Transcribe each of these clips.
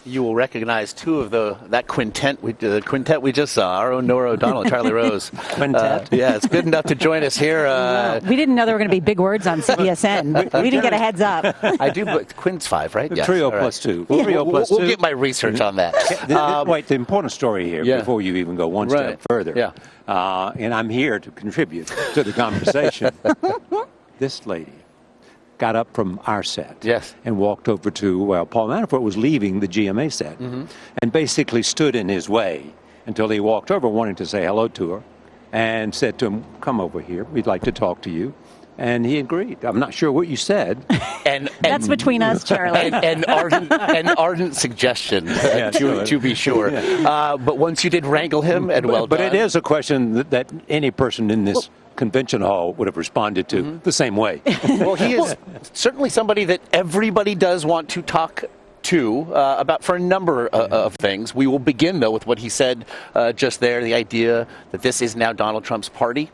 You will recognize two of that quintet we just saw. Our own Norah O'Donnell, Charlie Rose. Quintet. Yeah, it's good enough to join us here. We didn't know there were going to be big words on CBSN. We didn't get a heads up. I do, but Quint's 5, right? Yes. Trio All right. plus 2. We'll, Trio plus 2. We'll get my research on that. Wait, the important story here, before you even go one step further, and I'm here to contribute to the conversation. This lady got up from our set and walked over to, Paul Manafort was leaving the GMA set and basically stood in his way until he walked over wanting to say hello to her and said to him, come over here, we'd like to talk to you. And he agreed. I'm not sure what you said. And that's between us, Charlie. An ardent suggestion, to be sure. But once you did wrangle him, and well done. But it is a question that any person in this convention hall would have responded to the same way. Well, he is certainly somebody that everybody does want to talk to about for a number of things. We will begin, though, with what he said just there, the idea that this is now Donald Trump's party.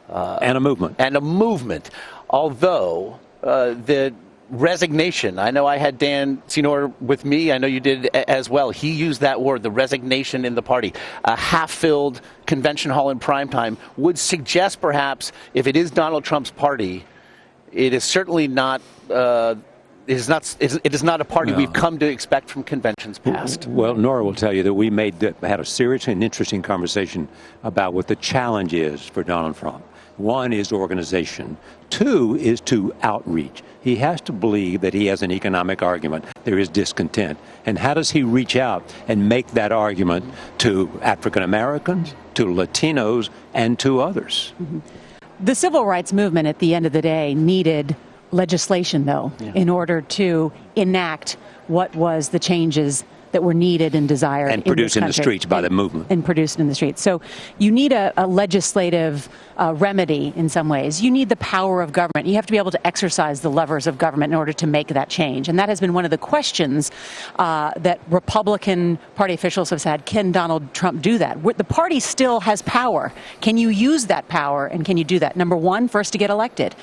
And a movement. And a movement. Although the resignation, I know I had Dan Senor with me, I know you did as well. He used that word, the resignation in the party. A half-filled convention hall in primetime would suggest perhaps if it is Donald Trump's party, it is certainly not... It is not a party we've come to expect from conventions past. Well, Norah will tell you that had a serious and interesting conversation about what the challenge is for Donald Trump. One is organization. Two is to outreach. He has to believe that he has an economic argument. There is discontent. And how does he reach out and make that argument to African Americans, to Latinos, and to others? The civil rights movement, at the end of the day, needed legislation, though, in order to enact what was the changes that were needed and desired. And produced in the streets by the movement. And produced in the streets. So you need a legislative remedy in some ways. You need the power of government. You have to be able to exercise the levers of government in order to make that change. And that has been one of the questions that Republican Party officials have said, can Donald Trump do that? The party still has power. Can you use that power, and can you do that? Number one, first to get elected.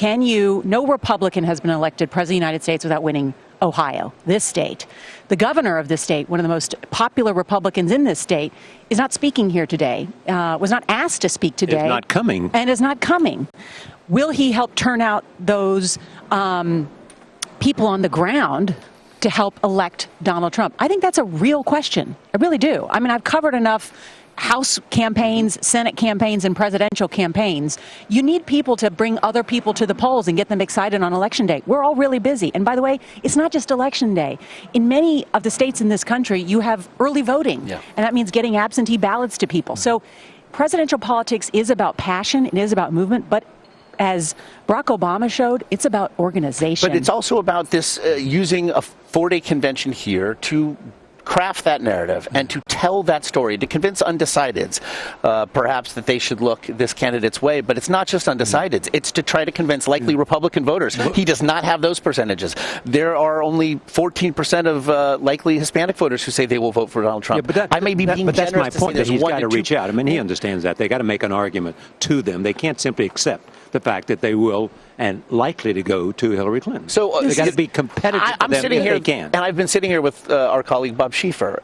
No Republican has been elected President of the United States without winning Ohio, this state. The governor of this state, one of the most popular Republicans in this state, is not speaking here today, was not asked to speak today. Is not coming. And is not coming. Will he help turn out those people on the ground to help elect Donald Trump? I think that's a real question. I really do. I mean, I've covered enough House campaigns, Senate campaigns, and presidential campaigns. You need people to bring other people to the polls and get them excited on Election Day. We're all really busy. And by the way, it's not just Election Day. In many of the states in this country, you have early voting. And that means getting absentee ballots to people. So presidential politics is about passion. It is about movement. But as Barack Obama showed, it's about organization. But it's also about this using a 4-day convention here to craft that narrative and to tell that story, to convince undecideds, perhaps that they should look this candidate's way. But it's not just undecideds. It's to try to convince likely Republican voters. He does not have those percentages. There are only 14% of likely Hispanic voters who say they will vote for Donald Trump. I may be being generous, but that's my point, that he's got to reach out. I mean, he understands that. They got to make an argument to them. They can't simply accept the fact that they will and likely to go to Hillary Clinton. So they got to be competitive for them if they can. And I've been sitting here with our colleague Bob Schieffer,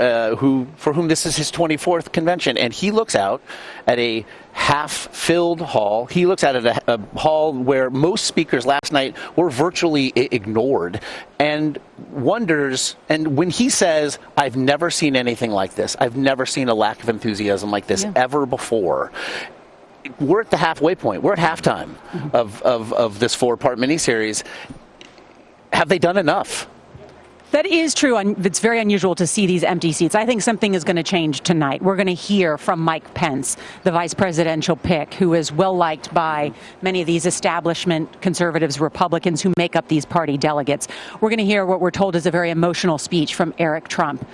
for whom this is his 24th convention, and he looks out at a half-filled hall. He looks at a hall where most speakers last night were virtually ignored, and wonders. And when he says, "I've never seen anything like this. I've never seen a lack of enthusiasm like this ever before." We're at the halfway point. We're at halftime of this 4-part miniseries. Have they done enough? That is true. It's very unusual to see these empty seats. I think something is going to change tonight. We're going to hear from Mike Pence, the vice presidential pick, who is well liked by many of these establishment conservatives, Republicans who make up these party delegates. We're going to hear what we're told is a very emotional speech from Eric Trump,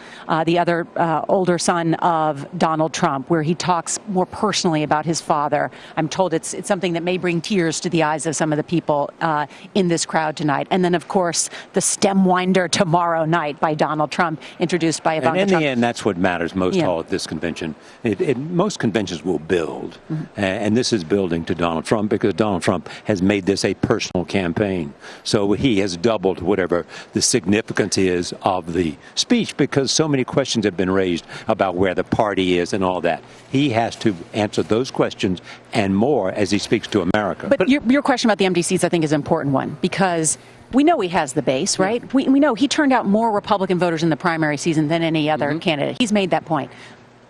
the other older son of Donald Trump, where he talks more personally about his father. I'm told it's something that may bring tears to the eyes of some of the people in this crowd tonight. And then, of course, the stem winder tomorrow tomorrow night by Donald Trump, introduced by Ivanka Trump. And in the end, that's what matters most all at this convention. Most conventions will build, and this is building to Donald Trump because Donald Trump has made this a personal campaign. So he has doubled whatever the significance is of the speech because so many questions have been raised about where the party is and all that. He has to answer those questions and more as he speaks to America. But your question about the empty seats, I think, is an important one because we know he has the base, right? We know he turned out more Republican voters in the primary season than any other candidate. He's made that point.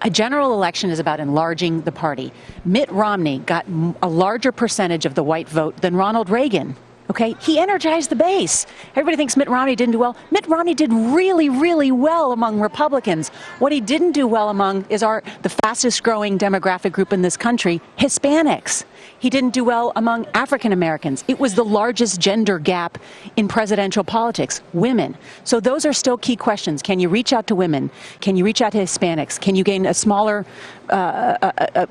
A general election is about enlarging the party. Mitt Romney got a larger percentage of the white vote than Ronald Reagan. Okay, he energized the base. Everybody thinks Mitt Romney didn't do well. Mitt Romney did really, really well among Republicans. What he didn't do well among is the fastest growing demographic group in this country, Hispanics. He didn't do well among African Americans. It was the largest gender gap in presidential politics, women. So those are still key questions. Can you reach out to women? Can you reach out to Hispanics? Can you gain a smaller,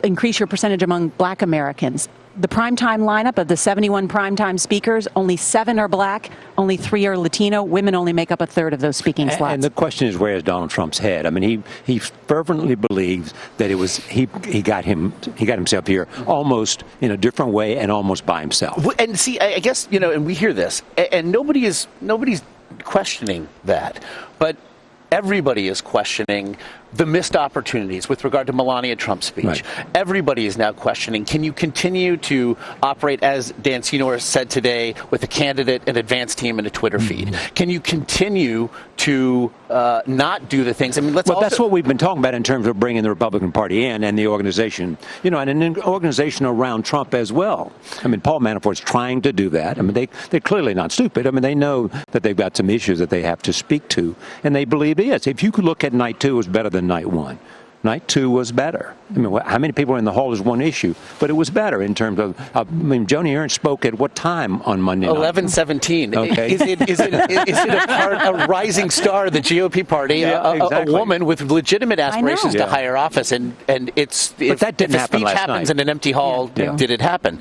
increase your percentage among Black Americans? The primetime lineup of the 71 primetime speakers, only 7 are Black, only 3 are Latino. Women only make up a third of those speaking slots. And the question is, where is Donald Trump's head? I mean, he fervently believes that it was he got himself here almost in a different way and almost by himself. And see, I guess and we hear this, and nobody's questioning that, but everybody is questioning the missed opportunities with regard to Melania Trump's speech. Right. Everybody is now questioning, can you continue to operate, as Dan Senor said today, with a candidate, an advanced team, and a Twitter feed? Can you continue to not do the things? I mean, that's what we've been talking about in terms of bringing the Republican Party in and the organization, and an organization around Trump as well. I mean, Paul Manafort's trying to do that. I mean, they're clearly not stupid. I mean, they know that they've got some issues that they have to speak to, and they believe it is. If you could look at night 2, it was better than night 1. Night 2 was better. I mean, how many people were in the hall is one issue, but it was better in terms of. Joni Ernst spoke at what time on Monday night? 11:17. Okay. Is it a rising star of the GOP party, exactly. a woman with legitimate aspirations to higher office, and it's but that didn't happen speech last happens night. in an empty hall. Did it happen?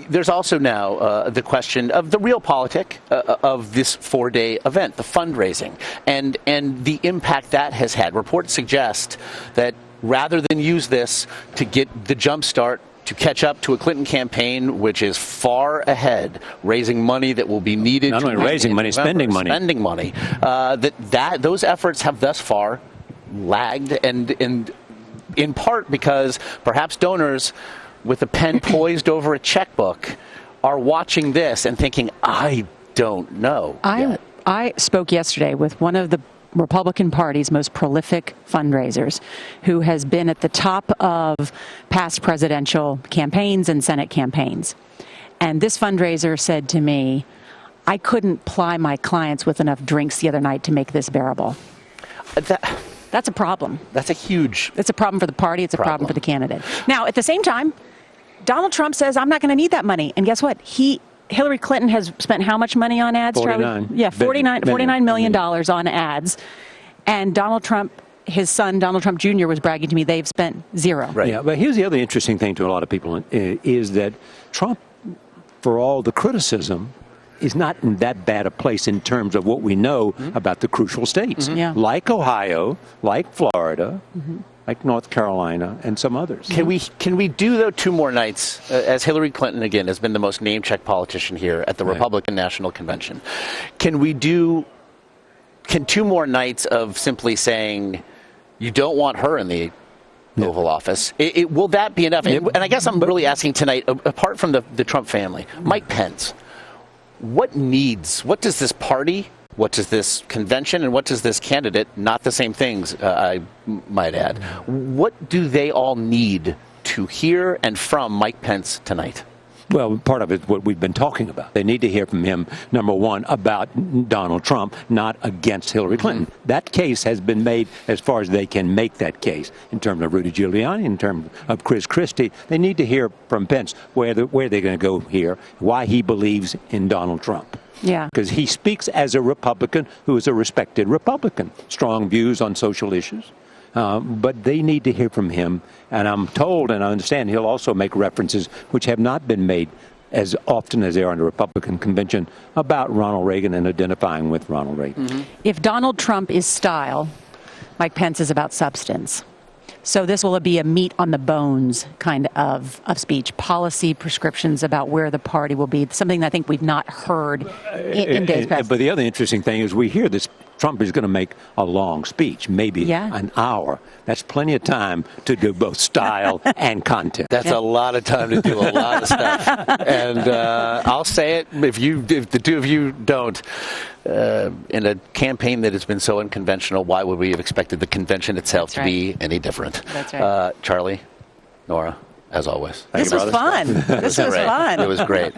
There's also now the question of the real politic of this 4-day event, the fundraising, and the impact that has had. Reports suggest that rather than use this to get the jump start to catch up to a Clinton campaign, which is far ahead, raising money that will be needed. Not only raising money, spending money. Spending money. Those efforts have thus far lagged, and in part because perhaps donors with a pen poised over a checkbook are watching this and thinking, I don't know. I spoke yesterday with one of the Republican Party's most prolific fundraisers, who has been at the top of past presidential campaigns and Senate campaigns. And this fundraiser said to me, I couldn't ply my clients with enough drinks the other night to make this bearable. That's a problem. That's a huge... It's a problem for the party. It's a problem for the candidate. Now, at the same time, Donald Trump says, I'm not going to need that money. And guess what? Hillary Clinton has spent how much money on ads? $49 million on ads. And Donald Trump, his son, Donald Trump Jr., was bragging to me they've spent zero. Right. Yeah, but here's the other interesting thing to a lot of people is that Trump, for all the criticism, is not in that bad a place in terms of what we know about the crucial states, like Ohio, like Florida, like North Carolina, and some others. Can we do, though, 2 more nights, as Hillary Clinton, again, has been the most name-checked politician here at the Republican National Convention. Can 2 more nights of simply saying you don't want her in the Oval Office? Will that be enough? And I guess I'm really asking tonight, apart from the Trump family, Mike Pence, what does this party, what does this convention, and what does this candidate, not the same things, I might add, what do they all need to hear and from Mike Pence tonight? Well, part of it is what we've been talking about. They need to hear from him, number one, about Donald Trump, not against Hillary Clinton. That case has been made as far as they can make that case in terms of Rudy Giuliani, in terms of Chris Christie. They need to hear from Pence where they're going to go here, why he believes in Donald Trump. Yeah. Because he speaks as a Republican who is a respected Republican, strong views on social issues. But they need to hear from him. And I'm told and I understand he'll also make references which have not been made as often as they are in the Republican convention, about Ronald Reagan and identifying with Ronald Reagan. Mm-hmm. If Donald Trump is style, Mike Pence is about substance. So this will be a meat on the bones kind of speech, policy prescriptions about where the party will be, something that I think we've not heard in days past. But the other interesting thing is we hear this Trump is going to make a long speech, maybe an hour. That's plenty of time to do both style and content. That's a lot of time to do a lot of stuff. And I'll say it, if the two of you don't, in a campaign that has been so unconventional, why would we have expected the convention itself to be any different? That's right. Charlie, Norah, as always. This was fun. This was fun. It was great.